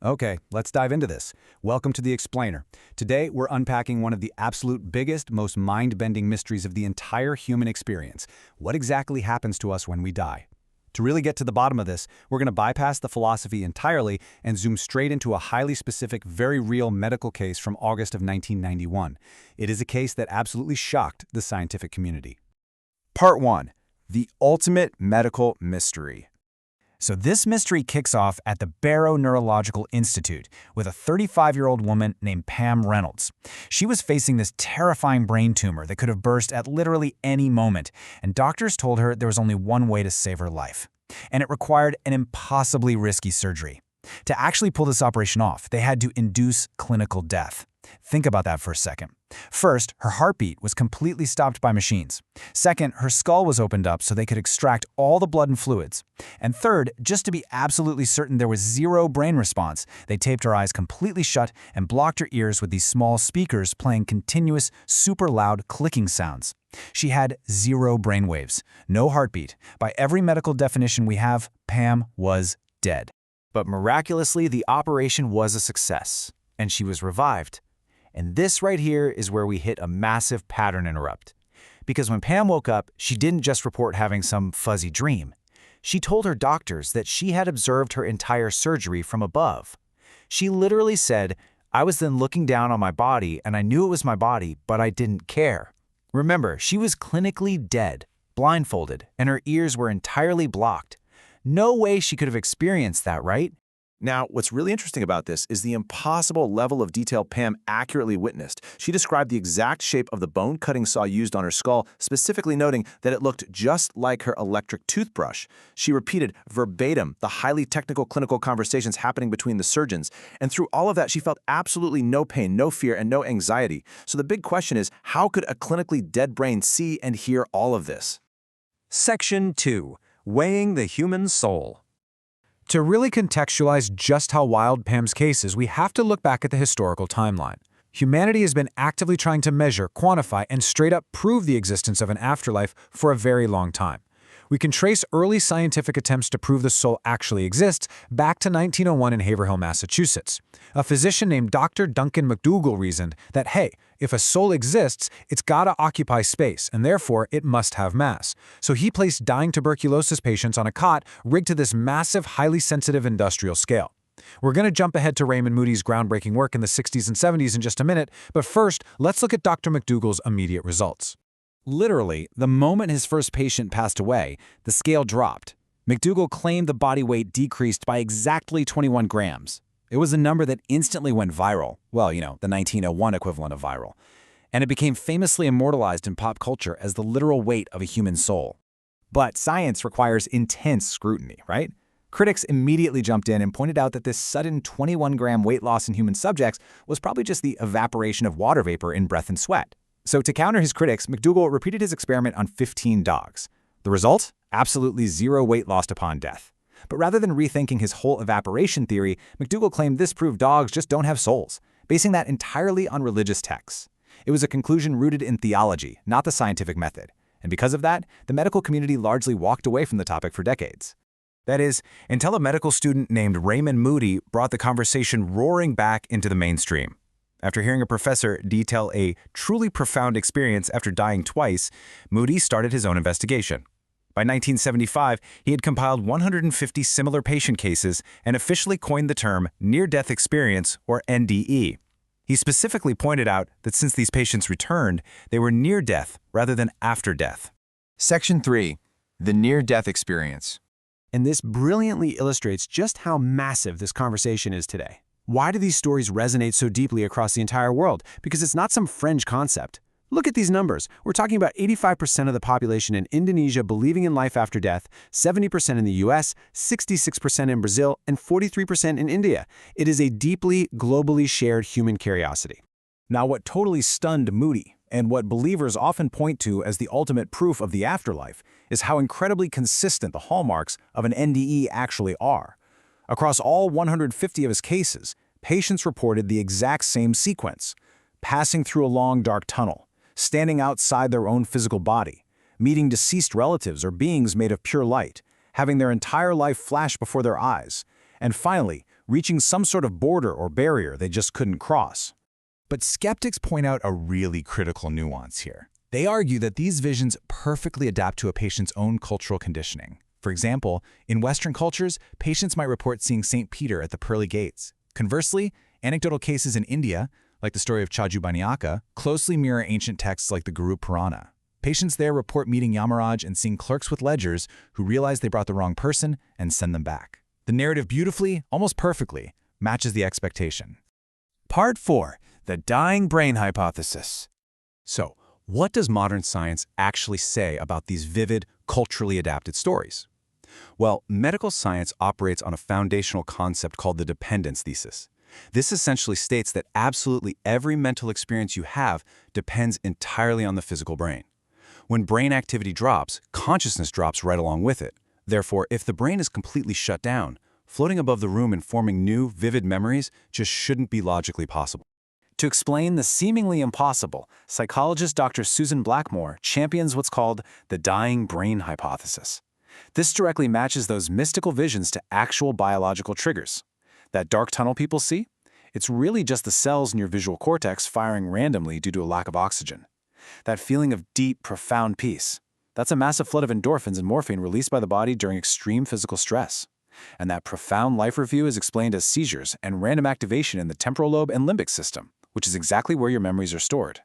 Okay, let's dive into this. Welcome to The Explainer. Today, we're unpacking one of the absolute biggest, most mind-bending mysteries of the entire human experience. What exactly happens to us when we die? To really get to the bottom of this, we're going to bypass the philosophy entirely and zoom straight into a highly specific, very real medical case from August of 1991. It is a case that absolutely shocked the scientific community. Part 1. The Ultimate Medical Mystery. So this mystery kicks off at the Barrow Neurological Institute with a 35-year-old woman named Pam Reynolds. She was facing this terrifying brain tumor that could have burst at literally any moment, and doctors told her there was only one way to save her life. And it required an impossibly risky surgery. To actually pull this operation off, they had to induce clinical death. Think about that for a second. First, her heartbeat was completely stopped by machines. Second, her skull was opened up so they could extract all the blood and fluids. And third, just to be absolutely certain there was zero brain response, they taped her eyes completely shut and blocked her ears with these small speakers playing continuous, super loud clicking sounds. She had zero brain waves, no heartbeat. By every medical definition we have, Pam was dead. But miraculously, the operation was a success, and she was revived. And this right here is where we hit a massive pattern interrupt. Because when Pam woke up, she didn't just report having some fuzzy dream. She told her doctors that she had observed her entire surgery from above. She literally said, "I was then looking down on my body and I knew it was my body, but I didn't care." Remember, she was clinically dead, blindfolded, and her ears were entirely blocked. No way she could have experienced that, right? Now, what's really interesting about this is the impossible level of detail Pam accurately witnessed. She described the exact shape of the bone-cutting saw used on her skull, specifically noting that it looked just like her electric toothbrush. She repeated verbatim the highly technical clinical conversations happening between the surgeons, and through all of that, she felt absolutely no pain, no fear, and no anxiety. So the big question is, how could a clinically dead brain see and hear all of this? Section 2. Weighing the Human Soul. To really contextualize just how wild Pam's case is, we have to look back at the historical timeline. Humanity has been actively trying to measure, quantify, and straight up prove the existence of an afterlife for a very long time. We can trace early scientific attempts to prove the soul actually exists back to 1901 in Haverhill, Massachusetts. A physician named Dr. Duncan McDougall reasoned that, hey, if a soul exists, it's gotta occupy space, and therefore it must have mass. So he placed dying tuberculosis patients on a cot rigged to this massive, highly sensitive industrial scale. We're going to jump ahead to Raymond Moody's groundbreaking work in the 60s and 70s in just a minute, but first, let's look at Dr. McDougall's immediate results. Literally, the moment his first patient passed away, the scale dropped. McDougall claimed the body weight decreased by exactly 21 grams. It was a number that instantly went viral. Well, the 1901 equivalent of viral. And it became famously immortalized in pop culture as the literal weight of a human soul. But science requires intense scrutiny, right? Critics immediately jumped in and pointed out that this sudden 21-gram weight loss in human subjects was probably just the evaporation of water vapor in breath and sweat. So to counter his critics, McDougall repeated his experiment on 15 dogs. The result? Absolutely zero weight lost upon death. But rather than rethinking his whole evaporation theory, McDougall claimed this proved dogs just don't have souls, basing that entirely on religious texts. It was a conclusion rooted in theology, not the scientific method. And because of that, the medical community largely walked away from the topic for decades. That is, until a medical student named Raymond Moody brought the conversation roaring back into the mainstream. After hearing a professor detail a truly profound experience after dying twice, Moody started his own investigation. By 1975, he had compiled 150 similar patient cases and officially coined the term near-death experience, or NDE. He specifically pointed out that since these patients returned, they were near death rather than after death. Section 3. The near-death experience. And this brilliantly illustrates just how massive this conversation is today. Why do these stories resonate so deeply across the entire world? Because it's not some fringe concept. Look at these numbers. We're talking about 85% of the population in Indonesia believing in life after death, 70% in the US, 66% in Brazil, and 43% in India. It is a deeply, globally shared human curiosity. Now, what totally stunned Moody, and what believers often point to as the ultimate proof of the afterlife, is how incredibly consistent the hallmarks of an NDE actually are. Across all 150 of his cases, patients reported the exact same sequence: passing through a long, dark tunnel, standing outside their own physical body, meeting deceased relatives or beings made of pure light, having their entire life flash before their eyes, and finally, reaching some sort of border or barrier they just couldn't cross. But skeptics point out a really critical nuance here. They argue that these visions perfectly adapt to a patient's own cultural conditioning. For example, in Western cultures, patients might report seeing St. Peter at the pearly gates. Conversely, anecdotal cases in India, like the story of Chaju Baniaka, closely mirror ancient texts like the Guru Purana. Patients there report meeting Yamaraj and seeing clerks with ledgers who realize they brought the wrong person and send them back. The narrative beautifully, almost perfectly, matches the expectation. Part 4. The dying brain hypothesis. So, what does modern science actually say about these vivid, culturally adapted stories? Well, medical science operates on a foundational concept called the dependence thesis. This essentially states that absolutely every mental experience you have depends entirely on the physical brain. When brain activity drops, consciousness drops right along with it. Therefore, if the brain is completely shut down, floating above the room and forming new, vivid memories just shouldn't be logically possible. To explain the seemingly impossible, psychologist Dr. Susan Blackmore champions what's called the dying brain hypothesis. This directly matches those mystical visions to actual biological triggers. That dark tunnel people see? It's really just the cells in your visual cortex firing randomly due to a lack of oxygen. That feeling of deep, profound peace. That's a massive flood of endorphins and morphine released by the body during extreme physical stress. And that profound life review is explained as seizures and random activation in the temporal lobe and limbic system, which is exactly where your memories are stored.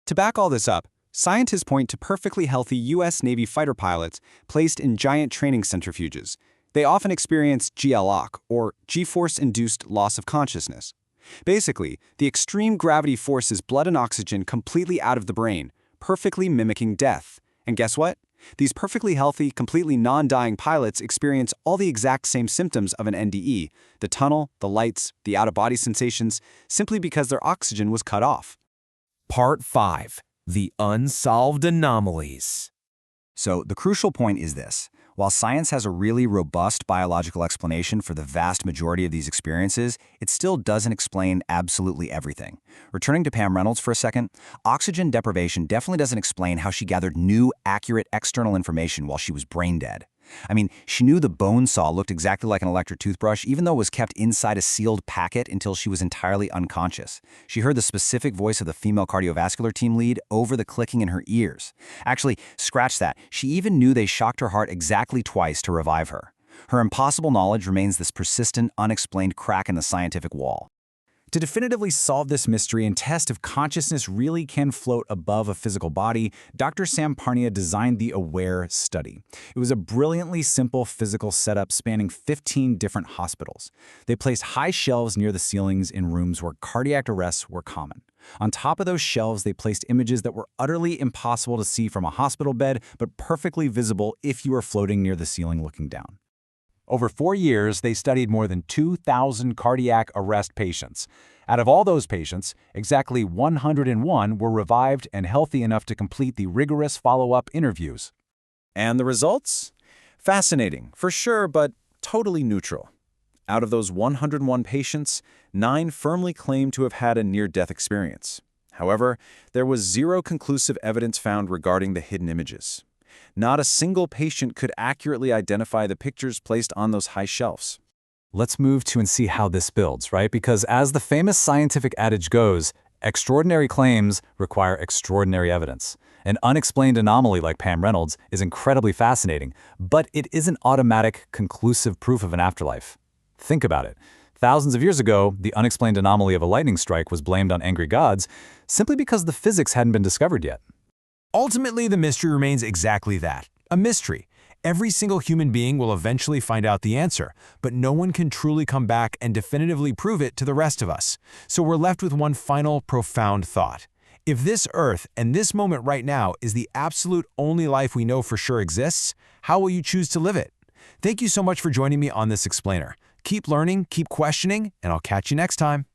To back all this up, scientists point to perfectly healthy U.S. Navy fighter pilots placed in giant training centrifuges. They often experience GLOC, or G-force-induced loss of consciousness. Basically, the extreme gravity forces blood and oxygen completely out of the brain, perfectly mimicking death. And guess what? These perfectly healthy, completely non-dying pilots experience all the exact same symptoms of an NDE, the tunnel, the lights, the out-of-body sensations, simply because their oxygen was cut off. Part 5. The unsolved anomalies. So the crucial point is this. While science has a really robust biological explanation for the vast majority of these experiences, it still doesn't explain absolutely everything. Returning to Pam Reynolds for a second, oxygen deprivation definitely doesn't explain how she gathered new, accurate external information while she was brain dead. I mean, she knew the bone saw looked exactly like an electric toothbrush, even though it was kept inside a sealed packet until she was entirely unconscious. She heard the specific voice of the female cardiovascular team lead over the clicking in her ears. Actually, scratch that. She even knew they shocked her heart exactly twice to revive her. Her impossible knowledge remains this persistent, unexplained crack in the scientific wall. To definitively solve this mystery and test if consciousness really can float above a physical body, Dr. Sam Parnia designed the AWARE study. It was a brilliantly simple physical setup spanning 15 different hospitals. They placed high shelves near the ceilings in rooms where cardiac arrests were common. On top of those shelves, they placed images that were utterly impossible to see from a hospital bed, but perfectly visible if you were floating near the ceiling looking down. Over 4 years, they studied more than 2,000 cardiac arrest patients. Out of all those patients, exactly 101 were revived and healthy enough to complete the rigorous follow-up interviews. And the results? Fascinating, for sure, but totally neutral. Out of those 101 patients, 9 firmly claimed to have had a near-death experience. However, there was zero conclusive evidence found regarding the hidden images. Not a single patient could accurately identify the pictures placed on those high shelves. Let's move to and see how this builds, right? Because as the famous scientific adage goes, extraordinary claims require extraordinary evidence. An unexplained anomaly like Pam Reynolds is incredibly fascinating, but it isn't automatic, conclusive proof of an afterlife. Think about it. Thousands of years ago, the unexplained anomaly of a lightning strike was blamed on angry gods simply because the physics hadn't been discovered yet. Ultimately, the mystery remains exactly that, a mystery. Every single human being will eventually find out the answer, but no one can truly come back and definitively prove it to the rest of us. So we're left with one final, profound thought. If this Earth and this moment right now is the absolute only life we know for sure exists, how will you choose to live it? Thank you so much for joining me on this explainer. Keep learning, keep questioning, and I'll catch you next time.